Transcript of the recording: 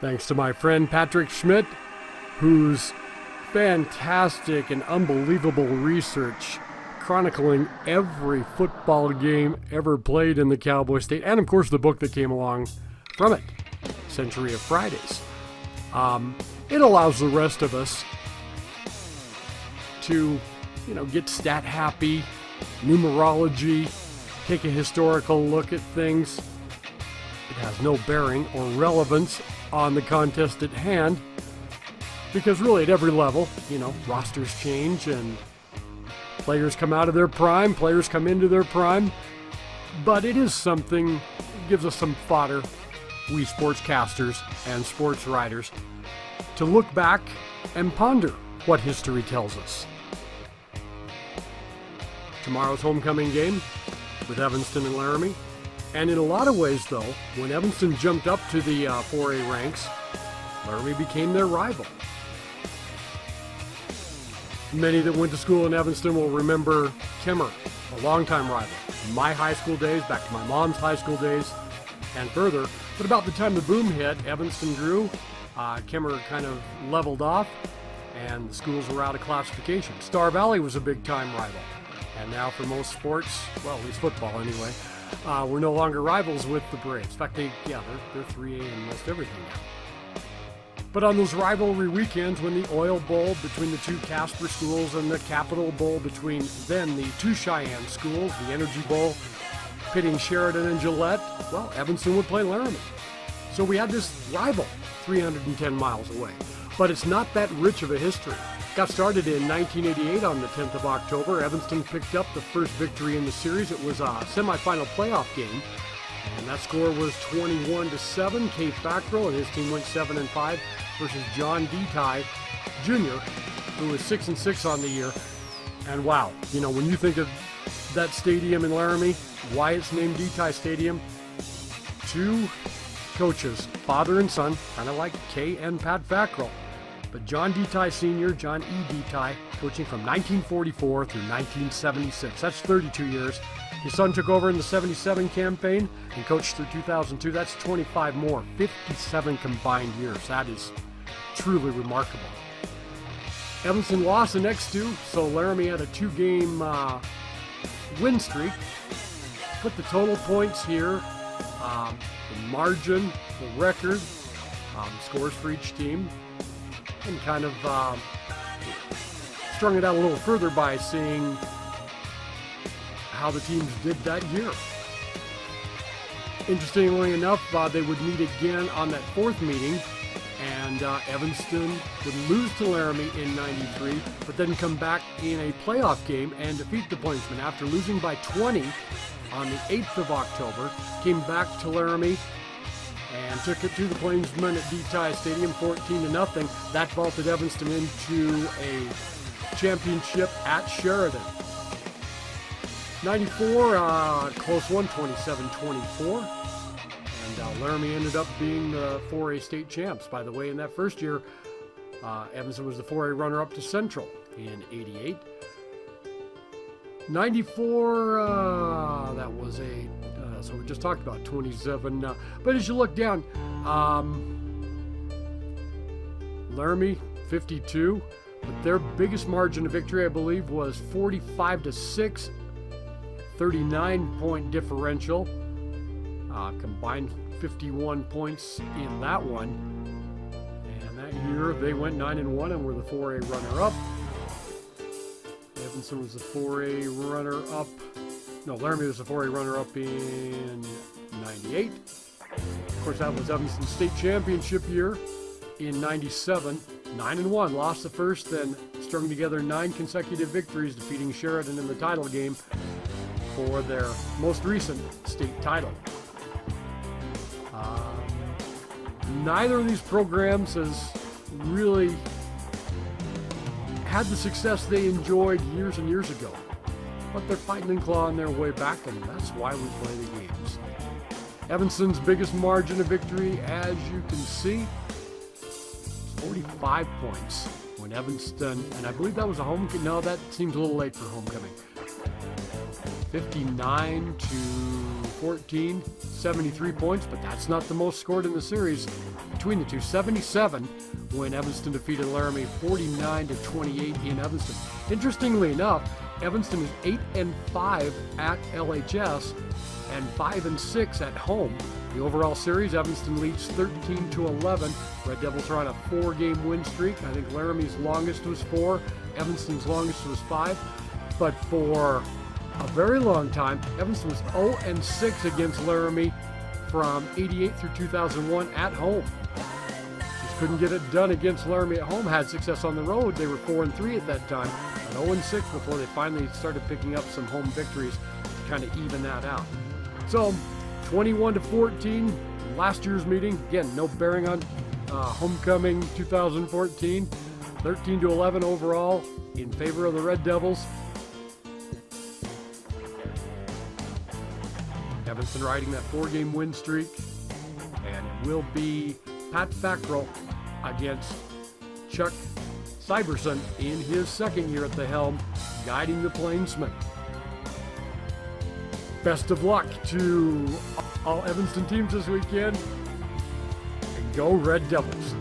Thanks to my friend Patrick Schmidt, whose fantastic and unbelievable research chronicling every football game ever played in the Cowboy State, and of course the book that came along from it, Century of Fridays. It allows the rest of us to, get stat happy, numerology, take a historical look at things. It has no bearing or relevance on the contest at hand, because really at every level, rosters change and players come out of their prime, players come into their prime, but it is something, it gives us some fodder, we sportscasters and sports writers, to look back and ponder what history tells us. Tomorrow's homecoming game with Evanston and Laramie. And in a lot of ways, though, when Evanston jumped up to the 4A ranks, Laramie became their rival. Many that went to school in Evanston will remember Kimmer, a longtime rival. My high school days, back to my mom's high school days, and further. But about the time the boom hit, Evanston grew, Kimmer kind of leveled off, and the schools were out of classification. Star Valley was a big-time rival. And now for most sports, well, at least football anyway, we're no longer rivals with the Braves. In fact, they're 3A in most everything now. But on those rivalry weekends, when the Oil Bowl between the two Casper schools and the Capital Bowl between then the two Cheyenne schools, the Energy Bowl pitting Sheridan and Gillette, well, Evanston would play Laramie. So we had this rival 310 miles away. But it's not that rich of a history. Got started in 1988 on the 10th of October. Evanston picked up the first victory in the series. It was a semifinal playoff game, and that score was 21-7. Kay Fackrell and his team went 7-5 versus John Detai Jr., who was 6-6 on the year. And wow, when you think of that stadium in Laramie, why it's named Detai Stadium, two coaches, father and son, kind of like Kay and Pat Fackrell. But John Detai Sr., John E. Detai, coaching from 1944 through 1976. That's 32 years. His son took over in the 77 campaign and coached through 2002. That's 25 more, 57 combined years. That is truly remarkable. Evanston lost the next two, so Laramie had a two-game win streak. Put the total points here, the margin, the record, scores for each team, and kind of strung it out a little further by seeing how the teams did that year. Interestingly enough, they would meet again on that fourth meeting, and Evanston would lose to Laramie in '93, but then come back in a playoff game and defeat the Plainsmen. After losing by 20 on the 8th of October, came back to Laramie and took it to the Plainsmen at Detai Stadium 14-0. That vaulted Evanston into a championship at Sheridan. 94, close one, 27-24. And Laramie ended up being the 4A state champs. By the way, in that first year, Evanston was the 4A runner-up to Central in '88. 94, that was so we just talked about 27. But as you look down, Laramie 52, but their biggest margin of victory, I believe, was 45-6, 39-point differential. Combined 51 points in that one. And that year they went 9-1 and were the 4A runner-up. Evanston was the 4A runner-up. No, Laramie was the 4A runner-up in '98. Of course, that was Evanston's state championship year in '97. 9-1, lost the first, then strung together 9 consecutive victories, defeating Sheridan in the title game for their most recent state title. Neither of these programs has really had the success they enjoyed years and years ago. But they're fighting and clawing their way back, and that's why we play the games. Evanston's biggest margin of victory, as you can see, 45 points when Evanston, and I believe that was a homecoming. No, that seems a little late for homecoming. 59-45. 14, 73 points, but that's not the most scored in the series between the two. 77 when Evanston defeated Laramie 49-28 in Evanston. Interestingly enough, Evanston is 8-5 at LHS and 5-6 at home. The overall series, Evanston leads 13-11. Red Devils are on a 4-game win streak. I think Laramie's longest was 4, Evanston's longest was 5. But for a very long time, Evanston was 0-6 against Laramie from 88 through 2001 at home. Just couldn't get it done against Laramie at home. Had success on the road. They were 4-3 at that time, and 0-6 before they finally started picking up some home victories to kind of even that out. So 21-14, last year's meeting. Again, no bearing on homecoming 2014. 13-11 overall in favor of the Red Devils. Evanston riding that 4-game win streak, and it will be Pat Fackrell against Chuck Syverson in his second year at the helm, guiding the Plainsmen. Best of luck to all Evanston teams this weekend, and go Red Devils.